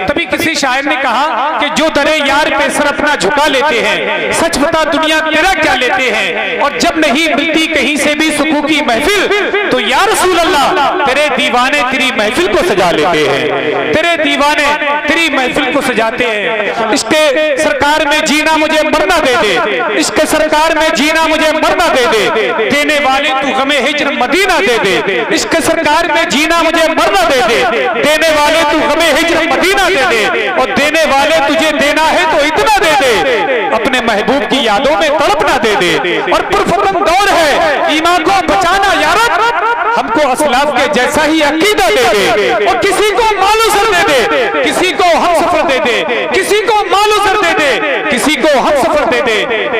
तभी किसी शायर ने कहा कि जो दरे यार पे सर अपना झुका लेते हैं, सच बता दुनिया तेरा क्या लेते हैं, और जब नहीं मिलती कहीं से भी सुकून की महफिल तो या रसूल अल्लाह तेरे दीवाने तेरी महफिल को सजा लेते हैं, तेरे दीवाने तेरी महफिल को सजाते हैं। इसके सरकार में जीना मुझे मरना दे दे, इसके सरकार में जीना मुझे मरना दे दे, देने वाले तू गमे हिज्र मदीना दे दे, इसके सरकार में जीना मुझे मरना दे दे, देने वाले तू गमे हिज्र मदीना दे दे, और देने वाले तुझे देना है तो इतना दे दे, अपने महबूब की यादों में तड़पना दे दे। और पुरफतन दौर है ईमान को बचाना या रब, हमको असलाफ के जैसा ही अकीदा दे दे, और किसी को मालूम सर दे दे, किसी को हम सफर दे दे, किसी को मालूम सर दे दे, किसी को हम सफर दे दे।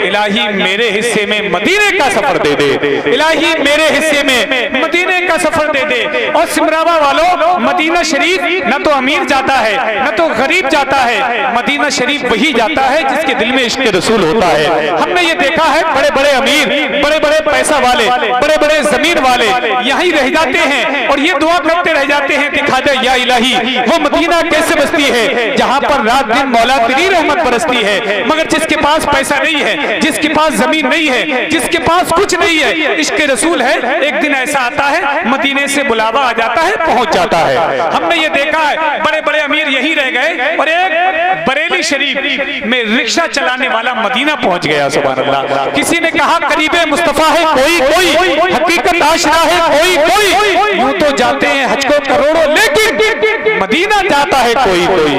इलाही मेरे हिस्से में मदीने का सफर दे दे, इलाही मेरे हिस्से में मदीने का सफर दे दे। और सिमरावा वालों, मदीना शरीफ न तो अमीर जाता है न तो गरीब जाता है, मदीना शरीफ वही जाता है जिसके दिल में इश्क रसूल होता है। हमने ये देखा है बड़े बड़े अमीर, बड़े बड़े पैसा वाले, बड़े बड़े जमीन वाले यहीं रह जाते हैं और ये दुआ करते रह जाते हैं, दिखा दे या इलाही वो मदीना कैसे बसती है जहां पर रात दिन मौला तेरी रहमत बरसती है। मगर जिसके पास पैसा नहीं है, जिसके पास जमीन नहीं है, जिसके पास कुछ नहीं है, इश्क रसूल है, एक दिन ऐसा आता है मदीने से बुलावा आ जाता है, पहुंच जाता है। हमने ये देखा है बड़े बड़े अमीर यहीं रह गए और एक बरेली शरीफ में रिक्शा चलाने वाला मदीना पहुंच गया। सुभान अल्लाह। किसी ने कहा करीबे मुस्तफा है कोई कोई, हकीकत आशना है कोई कोई, यूं तो जाते हैं हज को करोड़ों लेकिन मदीना जाता है कोई कोई,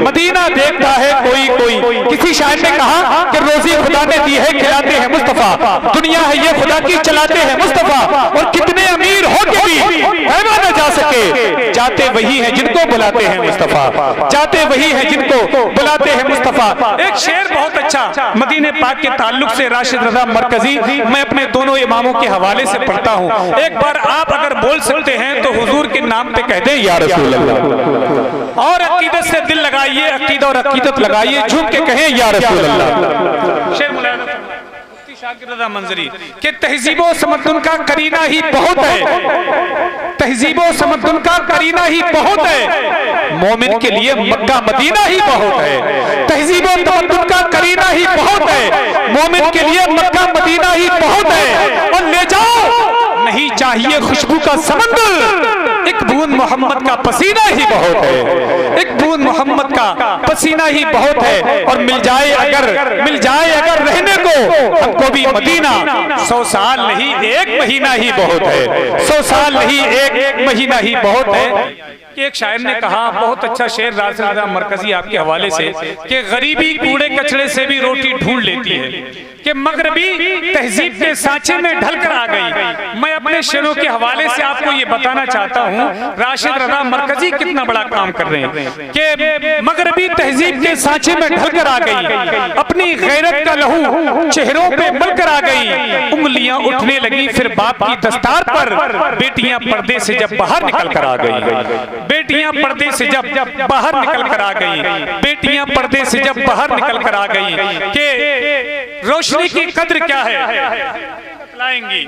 मदीना देखता है कोई कोई। किसी शायर ने कहा कि रोजी खुदा ने दी है खिलाते हैं मुस्तफा, दुनिया है ये खुदा की चलाते हैं मुस्तफा, और कितने अमीर हो के भी हैवा न जा सके, जाते वही हैं जिनको बुलाते हैं मुस्तफा, जाते वही हैं जिनको बुलाते हैं मुस्तफा। एक शेर बहुत अच्छा मदीने पाक के ताल्लुक से राशिद रजा मरकजी मैं अपने दोनों इमामों के हवाले से पढ़ता हूँ। एक बार आप अगर बोल सकते हैं तो हुजूर के नाम पे कह दें या रसूल अल्लाह, और अकीदत से दिल लगाइए, अकीदा और अकीदत लगाइए, झुक के कहें या रसूल अल्लाह। शेर मंजरी के तहजीबो समतुन का करीना ही बहुत है, तहजीबो समतुन का करीना ही बहुत है, मोमिन के लिए मक्का मदीना ही बहुत है। तहजीबो समतुन का करीना ही बहुत है, मोमिन के लिए मक्का मदीना ही बहुत है। और ले जाओ नहीं चाहिए खुशबू का समंदर, एक बूंद मोहम्मद का पसीना ही बहुत है, एक बूंद मोहम्मद का पसीना ही बहुत है। और मिल जाए अगर रहने को हमको भी मदीना, 100 साल नहीं एक महीना ही बहुत है, 100 साल नहीं एक महीना ही बहुत है। एक शायर ने कहा बहुत अच्छा शेर राशिद रजा मरकजी आपके हवाले से कि गरीबी कूड़े कचड़े से भी रोटी ढूंढ लेती है, कि मगरबी तहजीब के सांचे में ढलकर आ गई। मैं अपने शेरों के हवाले से आपको ये बताना चाहता हूँ राशिद रजा मरकजी कितना बड़ा काम कर रहे हैं कि मगरबी तहजीब के सांचे में ढलकर आ गई, अपनी गैरत का लहू चेहरों पे मलकर आ गई, उंगलियां उठने लगी फिर बाप की दस्तार पर, बेटियां पर्दे से जब बाहर निकल कर आ गई, बेटियां पर्दे से जब बाहर निकल कर आ गई, बेटियां पर्दे से जब बाहर निकल कर आ गई, कि रोशनी की कद्र क्या है बतलाएंगी,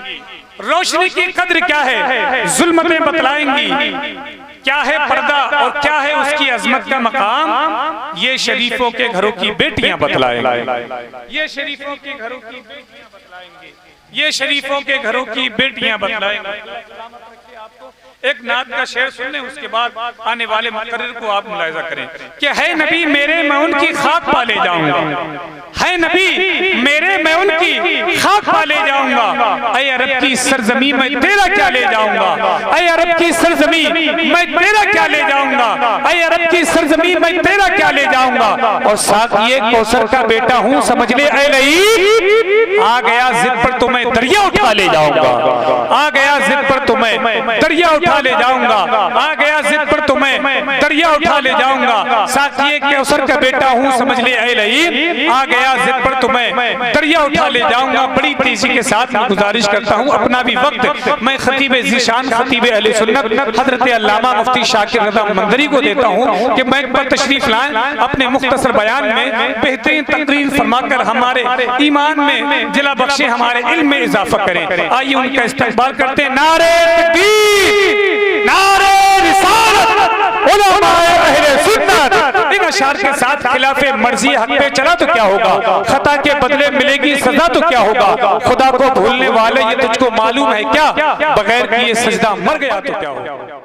रोशनी की कद्र क्या है जुल्मतें बतलाएंगी, क्या है पर्दा और क्या है उसकी अजमत का मकाम, ये शरीफों के घरों की बेटियां बतलाएंगी, ये शरीफों के घरों की बेटियां बतलाएंगी, ये शरीफों के घरों की बेटियां बतलाएंगी। एक नात का शेर सुनने उसके बाद आने वाले मुकर्रर को आप मुलाहिजा करें कि है नबी मेरे मैं उनकी खाक पा ले जाऊंगा, है नबी मेरे मैं उनकी खाक पा ले जाऊंगा, ऐ अरब की सरजमी मैं तेरा क्या ले जाऊंगा, ऐ अरब की सरजमी मैं तेरा क्या ले जाऊंगा, ऐ अरब की सरजमी मैं तेरा क्या ले जाऊंगा। और साथ ये कौसर का बेटा हूँ समझ ले ऐ लई, आ गया जिद पर तो मैं दरिया उठा ले जाऊंगा, आ गया जिद पर तो मैं दरिया उठा ले जाऊंगा, आ गया जिद पर तो मैं दरिया उठा ले जाऊंगा। साथ ये कौसर का बेटा हूँ समझ ले ऐ लई, आ गया जिद पर तो मैं दरिया उठा ले जाऊंगा। बड़ी तेजी के साथ मैं गुजारिश करता हूँ अपना भी वक्त मैं खतीब ज़ीशान खतीब अहले सुन्नत हजरत अल्लामा मुफ्ती शाकिर रज़ा मंदरी को देता हूँ कि मैं पर तशरीफ लाएं, अपने मुख्तसर बयान में बेहतरीन तकरीर फरमाकर हमारे ईमान में जिला बख्शे, हमारे इल्म में इजाफा करें। आइए उनका इस्तकबाल करते हैं। नारे तकबीर, नारे रिसालत, उलमाए अहले सुन्नत, बशार के साथ खिलाफे मर्जी हक पे चला तो क्या होगा, खता के बदले मिलेगी सजा तो क्या होगा, खुदा को भूलने वाले ये तुझको मालूम है क्या, बगैर किए सजदा मर गया तो क्या होगा।